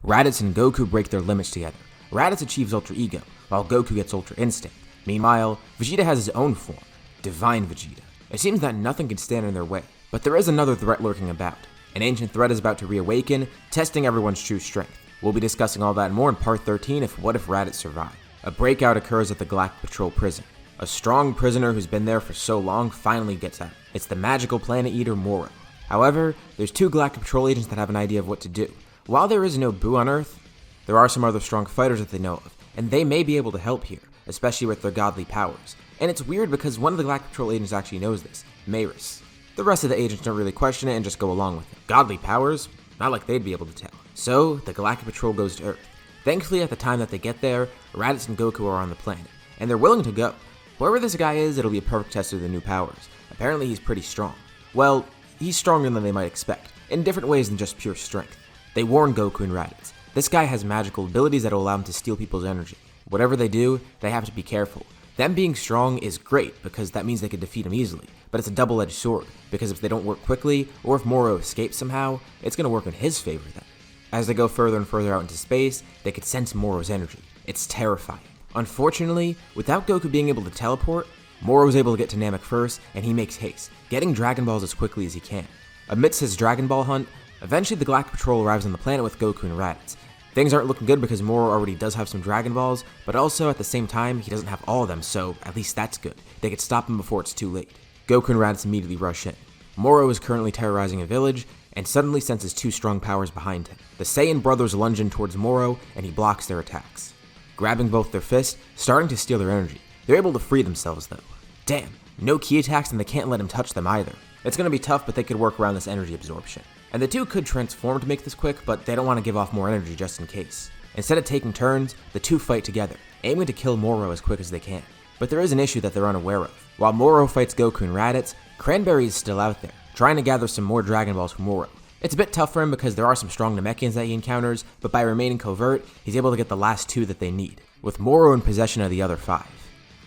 Raditz and Goku break their limits together. Raditz achieves Ultra Ego, while Goku gets Ultra Instinct. Meanwhile, Vegeta has his own form, Divine Vegeta. It seems that nothing can stand in their way, but there is another threat lurking about. An ancient threat is about to reawaken, testing everyone's true strength. We'll be discussing all that and more in part 13 of What If Raditz Survived. A breakout occurs at the Galactic Patrol prison. A strong prisoner who's been there for so long finally gets out. It's the magical planet eater Moro. However, there's two Galactic Patrol agents that have an idea of what to do. While there is no Boo on Earth, there are some other strong fighters that they know of, and they may be able to help here, especially with their godly powers. And it's weird because one of the Galactic Patrol agents actually knows this, Maris. The rest of the agents don't really question it and just go along with it. Godly powers? Not like they'd be able to tell. So, the Galactic Patrol goes to Earth. Thankfully, at the time that they get there, Raditz and Goku are on the planet, and they're willing to go. Whoever this guy is, it'll be a perfect test of their new powers. Apparently, he's pretty strong. Well, he's stronger than they might expect, in different ways than just pure strength. They warn Goku and Raditz. This guy has magical abilities that will allow him to steal people's energy. Whatever they do, they have to be careful. Them being strong is great, because that means they could defeat him easily, but it's a double-edged sword, because if they don't work quickly, or if Moro escapes somehow, it's going to work in his favor then. As they go further and further out into space, they could sense Moro's energy. It's terrifying. Unfortunately, without Goku being able to teleport, Moro is able to get to Namek first, and he makes haste, getting Dragon Balls as quickly as he can. Amidst his Dragon Ball hunt, eventually the Galactic Patrol arrives on the planet with Goku and Raditz. Things aren't looking good because Moro already does have some Dragon Balls, but also at the same time, he doesn't have all of them, so at least that's good. They could stop him before it's too late. Goku and Raditz immediately rush in. Moro is currently terrorizing a village, and suddenly senses two strong powers behind him. The Saiyan brothers lunge in towards Moro, and he blocks their attacks. Grabbing both their fists, starting to steal their energy. They're able to free themselves though. Damn, no key attacks and they can't let him touch them either. It's gonna be tough, but they could work around this energy absorption. And the two could transform to make this quick, but they don't want to give off more energy just in case. Instead of taking turns, the two fight together, aiming to kill Moro as quick as they can. But there is an issue that they're unaware of. While Moro fights Goku and Raditz, Cranberry is still out there, trying to gather some more Dragon Balls from Moro. It's a bit tough for him because there are some strong Namekians that he encounters, but by remaining covert, he's able to get the last two that they need, with Moro in possession of the other five.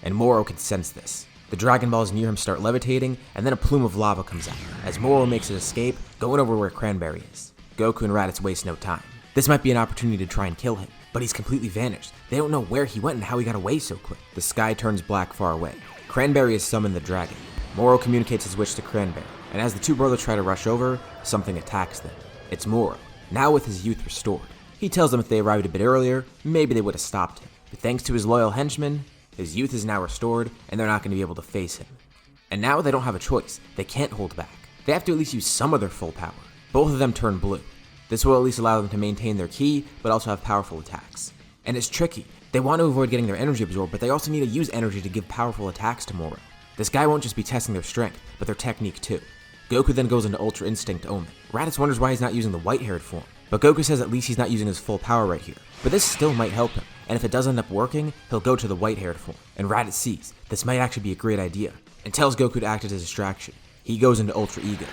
And Moro can sense this. The Dragon Balls near him start levitating, and then a plume of lava comes out, as Moro makes his escape, going over where Cranberry is. Goku and Raditz waste no time. This might be an opportunity to try and kill him, but he's completely vanished. They don't know where he went and how he got away so quick. The sky turns black far away. Cranberry has summoned the dragon. Moro communicates his wish to Cranberry, and as the two brothers try to rush over, something attacks them. It's Moro, now with his youth restored. He tells them if they arrived a bit earlier, maybe they would have stopped him. But thanks to his loyal henchmen, his youth is now restored, and they're not going to be able to face him. And now they don't have a choice. They can't hold back. They have to at least use some of their full power. Both of them turn blue. This will at least allow them to maintain their ki, but also have powerful attacks. And it's tricky. They want to avoid getting their energy absorbed, but they also need to use energy to give powerful attacks to Moro. This guy won't just be testing their strength, but their technique too. Goku then goes into Ultra Instinct Omen. Raditz wonders why he's not using the white-haired form, but Goku says at least he's not using his full power right here. But this still might help him, and if it does end up working, he'll go to the white-haired form. And Raditz sees this might actually be a great idea, and tells Goku to act as a distraction. He goes into Ultra Ego.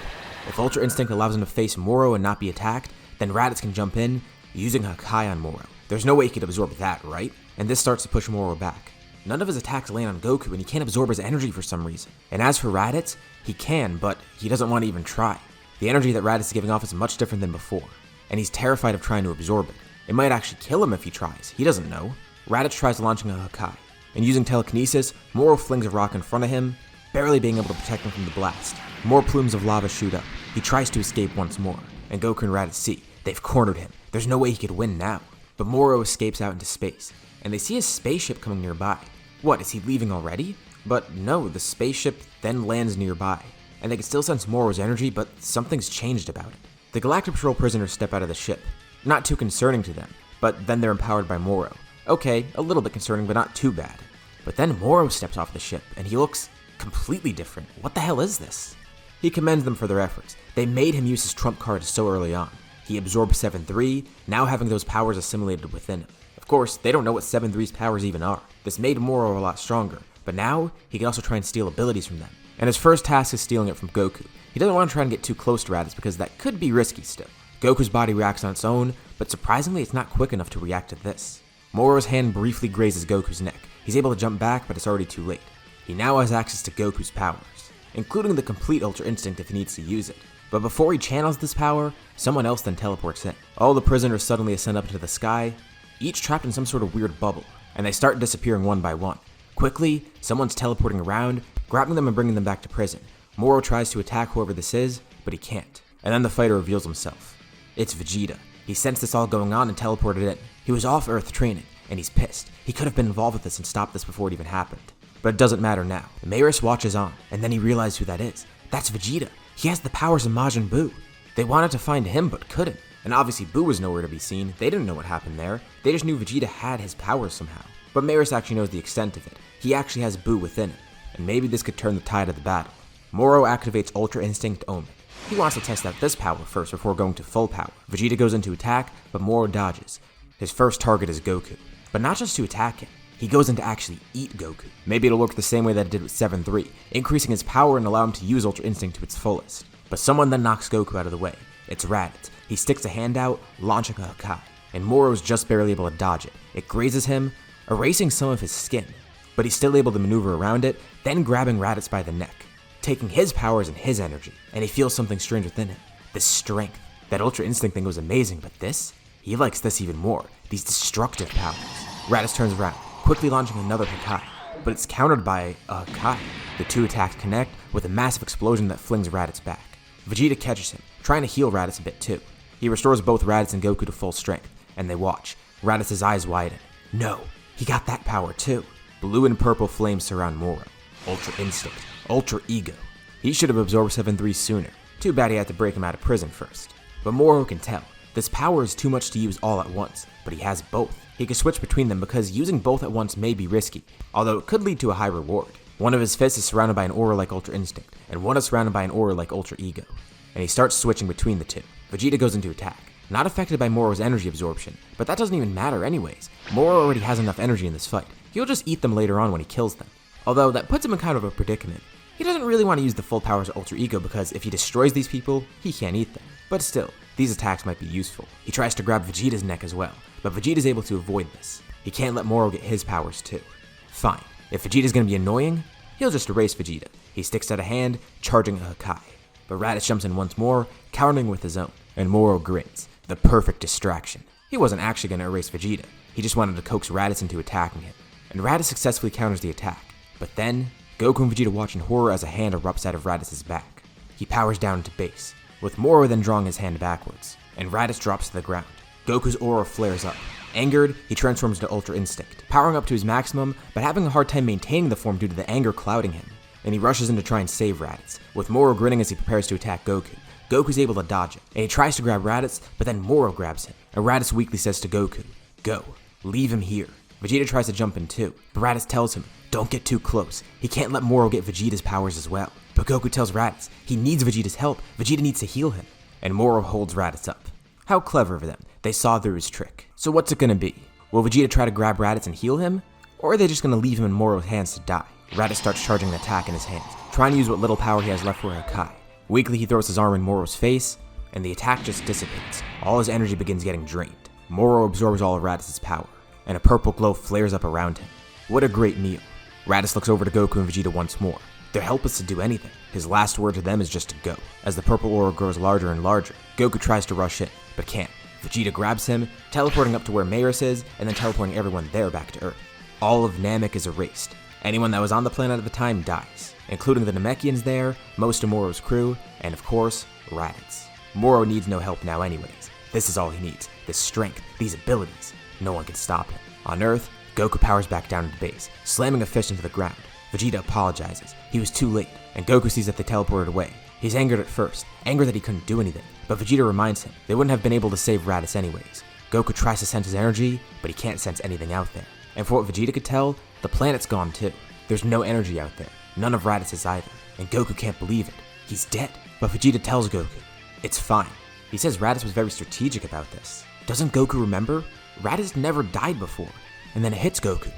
If Ultra Instinct allows him to face Moro and not be attacked, then Raditz can jump in, using Hakai on Moro. There's no way he could absorb that, right? And this starts to push Moro back. None of his attacks land on Goku, and he can't absorb his energy for some reason. And as for Raditz, he can, but he doesn't want to even try. The energy that Raditz is giving off is much different than before, and he's terrified of trying to absorb it. It might actually kill him if he tries, he doesn't know. Raditz tries launching a Hakai, and using telekinesis, Moro flings a rock in front of him, barely being able to protect him from the blast. More plumes of lava shoot up. He tries to escape once more, and Goku and Raditz see. They've cornered him. There's no way he could win now. But Moro escapes out into space, and they see a spaceship coming nearby. What, is he leaving already? But no, the spaceship then lands nearby, and they can still sense Moro's energy, but something's changed about it. The Galactic Patrol prisoners step out of the ship. Not too concerning to them, but then they're empowered by Moro. Okay, a little bit concerning, but not too bad. But then Moro steps off the ship, and he looks completely different. What the hell is this? He commends them for their efforts. They made him use his trump card so early on. He absorbed 7-3, now having those powers assimilated within him. Of course, they don't know what 7-3's powers even are. This made Moro a lot stronger, but now he can also try and steal abilities from them. And his first task is stealing it from Goku. He doesn't want to try and get too close to Raditz because that could be risky still. Goku's body reacts on its own, but surprisingly it's not quick enough to react to this. Moro's hand briefly grazes Goku's neck. He's able to jump back, but it's already too late. He now has access to Goku's powers, including the complete Ultra Instinct if he needs to use it. But before he channels this power, someone else then teleports in. All the prisoners suddenly ascend up into the sky, each trapped in some sort of weird bubble, and they start disappearing one by one. Quickly, someone's teleporting around, grabbing them and bringing them back to prison. Moro tries to attack whoever this is, but he can't. And then the fighter reveals himself. It's Vegeta. He sensed this all going on and teleported in. He was off Earth training, and he's pissed. He could have been involved with this and stopped this before it even happened. But it doesn't matter now. Mayris watches on, and then he realizes who that is. That's Vegeta. He has the powers of Majin Buu. They wanted to find him, but couldn't. And obviously Buu was nowhere to be seen. They didn't know what happened there. They just knew Vegeta had his powers somehow. But Mayris actually knows the extent of it. He actually has Buu within him, and maybe this could turn the tide of the battle. Moro activates Ultra Instinct Omen. He wants to test out this power first before going to full power. Vegeta goes into attack, but Moro dodges. His first target is Goku. But not just to attack him, he goes in to actually eat Goku. Maybe it'll work the same way that it did with 7-3, increasing his power and allow him to use Ultra Instinct to its fullest. But someone then knocks Goku out of the way. It's Raditz. He sticks a hand out, launching a Hakai, and Moro's just barely able to dodge it. It grazes him, erasing some of his skin, but he's still able to maneuver around it, then grabbing Raditz by the neck, taking his powers and his energy, and he feels something strange within him. This strength. That Ultra Instinct thing was amazing, but this? He likes this even more. These destructive powers. Raditz turns around, quickly launching another Hakai, but it's countered by a Hakai. The two attacks connect with a massive explosion that flings Raditz back. Vegeta catches him, trying to heal Raditz a bit too. He restores both Raditz and Goku to full strength, and they watch. Raditz's eyes widen. No, he got that power too. Blue and purple flames surround Moro. Ultra Instinct, Ultra Ego. He should have absorbed 7-3 sooner. Too bad he had to break him out of prison first. But Moro can tell. This power is too much to use all at once, but he has both. He can switch between them because using both at once may be risky, although it could lead to a high reward. One of his fists is surrounded by an aura like Ultra Instinct, and one is surrounded by an aura like Ultra Ego. And he starts switching between the two. Vegeta goes into attack. Not affected by Moro's energy absorption, but that doesn't even matter anyways. Moro already has enough energy in this fight. He'll just eat them later on when he kills them. Although that puts him in kind of a predicament. He doesn't really want to use the full powers of Ultra Ego because if he destroys these people, he can't eat them. But still, these attacks might be useful. He tries to grab Vegeta's neck as well, but Vegeta's able to avoid this. He can't let Moro get his powers too. Fine, if Vegeta's gonna be annoying, he'll just erase Vegeta. He sticks out a hand, charging a Hakai. But Raditz jumps in once more, countering with his own, and Moro grins. The perfect distraction. He wasn't actually gonna erase Vegeta, he just wanted to coax Raditz into attacking him. And Raditz successfully counters the attack. But then, Goku and Vegeta watch in horror as a hand erupts out of Raditz's back. He powers down into base, with Moro then drawing his hand backwards, and Raditz drops to the ground. Goku's aura flares up. Angered, he transforms into Ultra Instinct, powering up to his maximum, but having a hard time maintaining the form due to the anger clouding him. And he rushes in to try and save Raditz, with Moro grinning as he prepares to attack Goku. Goku's able to dodge it, and he tries to grab Raditz, but then Moro grabs him, and Raditz weakly says to Goku, "Go, leave him here." Vegeta tries to jump in too, but Raditz tells him, don't get too close. He can't let Moro get Vegeta's powers as well. But Goku tells Raditz he needs Vegeta's help. Vegeta needs to heal him. And Moro holds Raditz up. How clever of them. They saw through his trick. So what's it gonna be? Will Vegeta try to grab Raditz and heal him? Or are they just gonna leave him in Moro's hands to die? Raditz starts charging an attack in his hands, trying to use what little power he has left for a Hakai. Weakly, he throws his arm in Moro's face, and the attack just dissipates. All his energy begins getting drained. Moro absorbs all of Raditz's power, and a purple glow flares up around him. What a great meal. Raditz looks over to Goku and Vegeta once more. They're helpless to do anything. His last word to them is just to go. As the purple aura grows larger and larger, Goku tries to rush in, but can't. Vegeta grabs him, teleporting up to where Mayris is, and then teleporting everyone there back to Earth. All of Namek is erased. Anyone that was on the planet at the time dies, including the Namekians there, most of Moro's crew, and of course, Raditz. Moro needs no help now anyways. This is all he needs. This strength, these abilities. No one can stop him. On Earth, Goku powers back down into base, slamming a fist into the ground. Vegeta apologizes. He was too late, and Goku sees that they teleported away. He's angered at first, angry that he couldn't do anything, but Vegeta reminds him they wouldn't have been able to save Raditz anyways. Goku tries to sense his energy, but he can't sense anything out there. And for what Vegeta could tell, the planet's gone too. There's no energy out there, none of Raditz's either, and Goku can't believe it. He's dead. But Vegeta tells Goku, it's fine. He says Raditz was very strategic about this. Doesn't Goku remember? Raditz never died before. And then it hits Goku.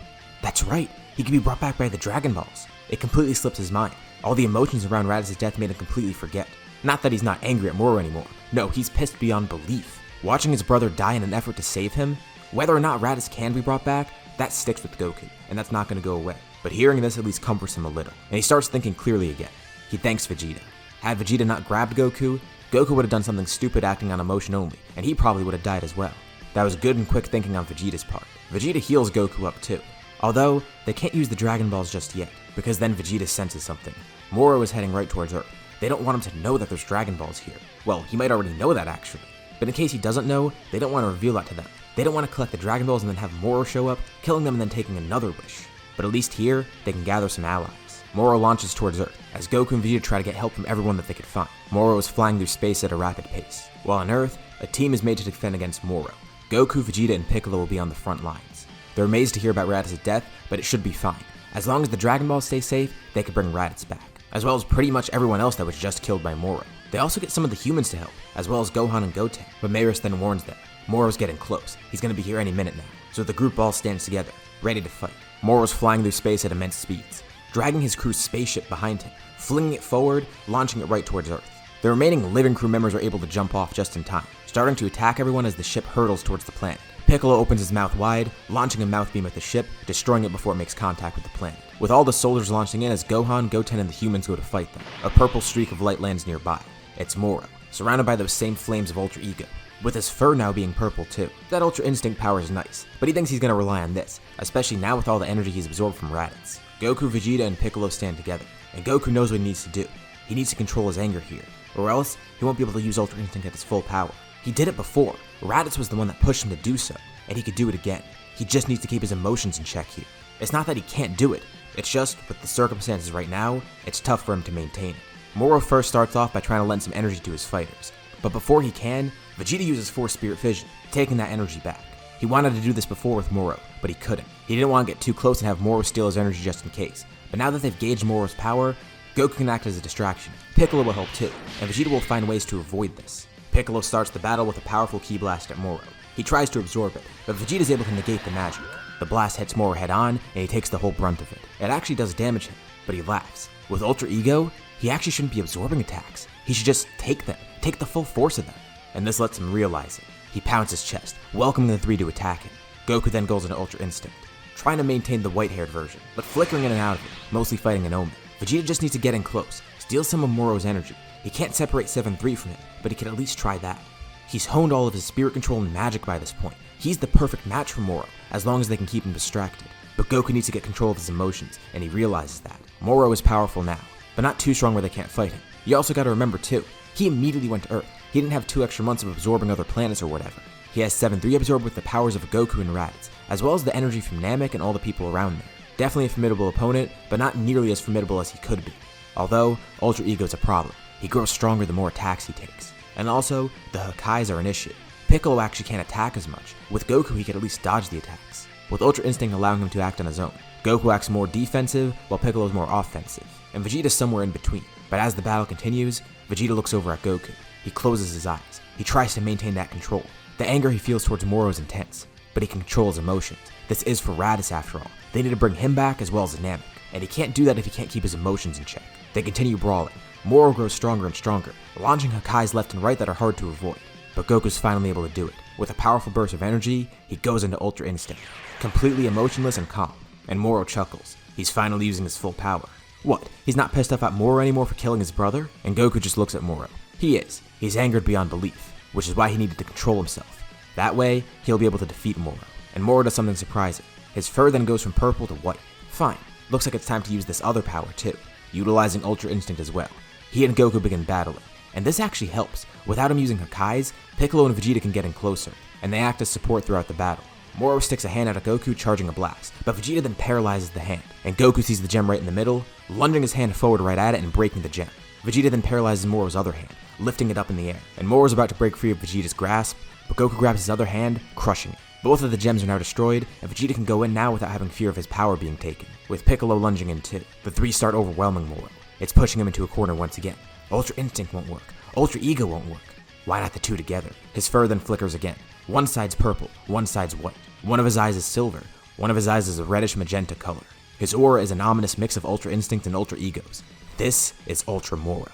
That's right, he can be brought back by the Dragon Balls. It completely slips his mind. All the emotions around Raditz's death made him completely forget. Not that he's not angry at Moro anymore. No, he's pissed beyond belief. Watching his brother die in an effort to save him, whether or not Raditz can be brought back, that sticks with Goku, and that's not going to go away. But hearing this at least comforts him a little, and he starts thinking clearly again. He thanks Vegeta. Had Vegeta not grabbed Goku, Goku would have done something stupid acting on emotion only, and he probably would have died as well. That was good and quick thinking on Vegeta's part. Vegeta heals Goku up too. Although, they can't use the Dragon Balls just yet, because then Vegeta senses something. Moro is heading right towards Earth. They don't want him to know that there's Dragon Balls here. Well, he might already know that actually. But in case he doesn't know, they don't want to reveal that to them. They don't want to collect the Dragon Balls and then have Moro show up, killing them and then taking another wish. But at least here, they can gather some allies. Moro launches towards Earth, as Goku and Vegeta try to get help from everyone that they could find. Moro is flying through space at a rapid pace. While on Earth, a team is made to defend against Moro. Goku, Vegeta, and Piccolo will be on the front lines. They're amazed to hear about Raditz's death, but it should be fine. As long as the Dragon Balls stay safe, they can bring Raditz back, as well as pretty much everyone else that was just killed by Moro. They also get some of the humans to help, as well as Gohan and Goten, but Maris then warns them. Moro's getting close. He's going to be here any minute now. So the group all stands together, ready to fight. Moro's flying through space at immense speeds, dragging his crew's spaceship behind him, flinging it forward, launching it right towards Earth. The remaining living crew members are able to jump off just in time, starting to attack everyone as the ship hurtles towards the planet. Piccolo opens his mouth wide, launching a mouth beam at the ship, destroying it before it makes contact with the planet. With all the soldiers launching in as Gohan, Goten, and the humans go to fight them, a purple streak of light lands nearby. It's Moro, surrounded by those same flames of Ultra Ego, with his fur now being purple too. That Ultra Instinct power is nice, but he thinks he's going to rely on this, especially now with all the energy he's absorbed from Raditz. Goku, Vegeta, and Piccolo stand together, and Goku knows what he needs to do. He needs to control his anger here, or else he won't be able to use Ultra Instinct at its full power. He did it before. Raditz was the one that pushed him to do so, and he could do it again. He just needs to keep his emotions in check here. It's not that he can't do it, it's just, with the circumstances right now, it's tough for him to maintain it. Moro first starts off by trying to lend some energy to his fighters, but before he can, Vegeta uses Force Spirit Fission, taking that energy back. He wanted to do this before with Moro, but he couldn't. He didn't want to get too close and have Moro steal his energy just in case, but now that they've gauged Moro's power, Goku can act as a distraction. Piccolo will help too, and Vegeta will find ways to avoid this. Piccolo starts the battle with a powerful Ki Blast at Moro. He tries to absorb it, but Vegeta is able to negate the magic. The blast hits Moro head on, and he takes the whole brunt of it. It actually does damage him, but he laughs. With Ultra Ego, he actually shouldn't be absorbing attacks. He should just take them, take the full force of them. And this lets him realize it. He pounds his chest, welcoming the three to attack him. Goku then goes into Ultra Instinct, trying to maintain the white-haired version, but flickering in and out of it, mostly fighting an Omen. Vegeta just needs to get in close, steal some of Moro's energy. He can't separate 7-3 from him, but he can at least try that. He's honed all of his spirit control and magic by this point. He's the perfect match for Moro, as long as they can keep him distracted. But Goku needs to get control of his emotions, and he realizes that. Moro is powerful now, but not too strong where they can't fight him. You also gotta remember too, he immediately went to Earth. He didn't have 2 extra months of absorbing other planets or whatever. He has 7-3 absorbed with the powers of Goku and Raditz, as well as the energy from Namek and all the people around there. Definitely a formidable opponent, but not nearly as formidable as he could be. Although, Ultra Ego's a problem. He grows stronger the more attacks he takes. And also, the Hakkais are an issue. Piccolo actually can't attack as much. With Goku, he could at least dodge the attacks, with Ultra Instinct allowing him to act on his own. Goku acts more defensive, while Piccolo's more offensive, and Vegeta's somewhere in between. But as the battle continues, Vegeta looks over at Goku. He closes his eyes. He tries to maintain that control. The anger he feels towards Moro is intense, but he can control his emotions. This is for Raditz after all. They need to bring him back as well as Namek, and he can't do that if he can't keep his emotions in check. They continue brawling. Moro grows stronger and stronger, launching Hakkais left and right that are hard to avoid. But Goku's finally able to do it. With a powerful burst of energy, he goes into Ultra Instinct, completely emotionless and calm, and Moro chuckles. He's finally using his full power. What, he's not pissed off at Moro anymore for killing his brother? And Goku just looks at Moro. He is. He's angered beyond belief, which is why he needed to control himself. That way, he'll be able to defeat Moro. And Moro does something surprising. His fur then goes from purple to white. Fine, looks like it's time to use this other power too, utilizing Ultra Instinct as well. He and Goku begin battling, and this actually helps. Without him using Hakkais, Piccolo and Vegeta can get in closer, and they act as support throughout the battle. Moro sticks a hand out at Goku, charging a blast, but Vegeta then paralyzes the hand, and Goku sees the gem right in the middle, lunging his hand forward right at it and breaking the gem. Vegeta then paralyzes Moro's other hand, lifting it up in the air, and Moro's about to break free of Vegeta's grasp, but Goku grabs his other hand, crushing it. Both of the gems are now destroyed, and Vegeta can go in now without having fear of his power being taken, with Piccolo lunging in too. The three start overwhelming Moro. It's pushing him into a corner once again. Ultra Instinct won't work. Ultra Ego won't work. Why not the two together? His fur then flickers again. One side's purple, one side's white. One of his eyes is silver, one of his eyes is a reddish magenta color. His aura is an ominous mix of Ultra Instinct and Ultra Egos. This is Ultramoro.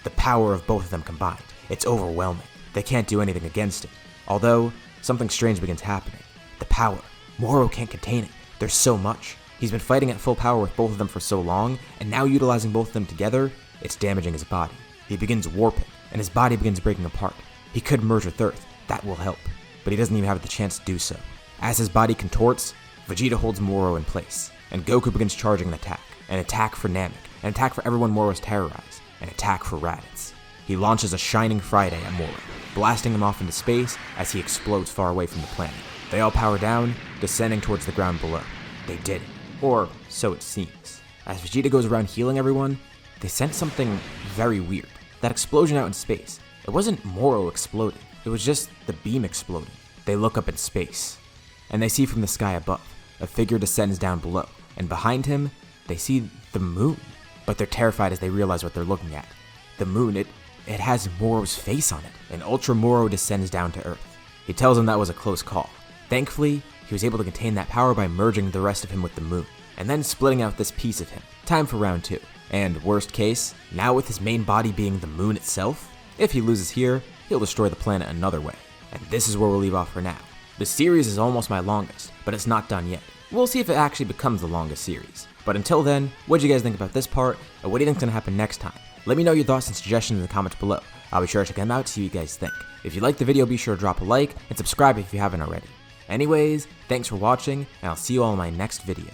The power of both of them combined. It's overwhelming. They can't do anything against it. Although, something strange begins happening. The power. Moro can't contain it. There's so much. He's been fighting at full power with both of them for so long, and now utilizing both of them together, it's damaging his body. He begins warping, and his body begins breaking apart. He could merge with Earth, that will help, but he doesn't even have the chance to do so. As his body contorts, Vegeta holds Moro in place, and Goku begins charging an attack for Namek, an attack for everyone Moro's terrorized, an attack for Raditz. He launches a Shining Friday at Moro, blasting him off into space as he explodes far away from the planet. They all power down, descending towards the ground below. They did it, or so it seems. As Vegeta goes around healing everyone, they sense something very weird. That explosion out in space, it wasn't Moro exploding, it was just the beam exploding. They look up in space, and they see from the sky above, a figure descends down below, and behind him, they see the moon. But they're terrified as they realize what they're looking at. The moon, it has Moro's face on it, and Ultramoro descends down to Earth. He tells him that was a close call. Thankfully, he was able to contain that power by merging the rest of him with the moon, and then splitting out this piece of him. Time for round 2. And worst case, now with his main body being the moon itself, if he loses here, he'll destroy the planet another way. And this is where we'll leave off for now. The series is almost my longest, but it's not done yet. We'll see if it actually becomes the longest series. But until then, what do you guys think about this part, and what do you think's gonna happen next time? Let me know your thoughts and suggestions in the comments below. I'll be sure to check them out to see what you guys think. If you liked the video, be sure to drop a like, and subscribe if you haven't already. Anyways, thanks for watching, and I'll see you all in my next video.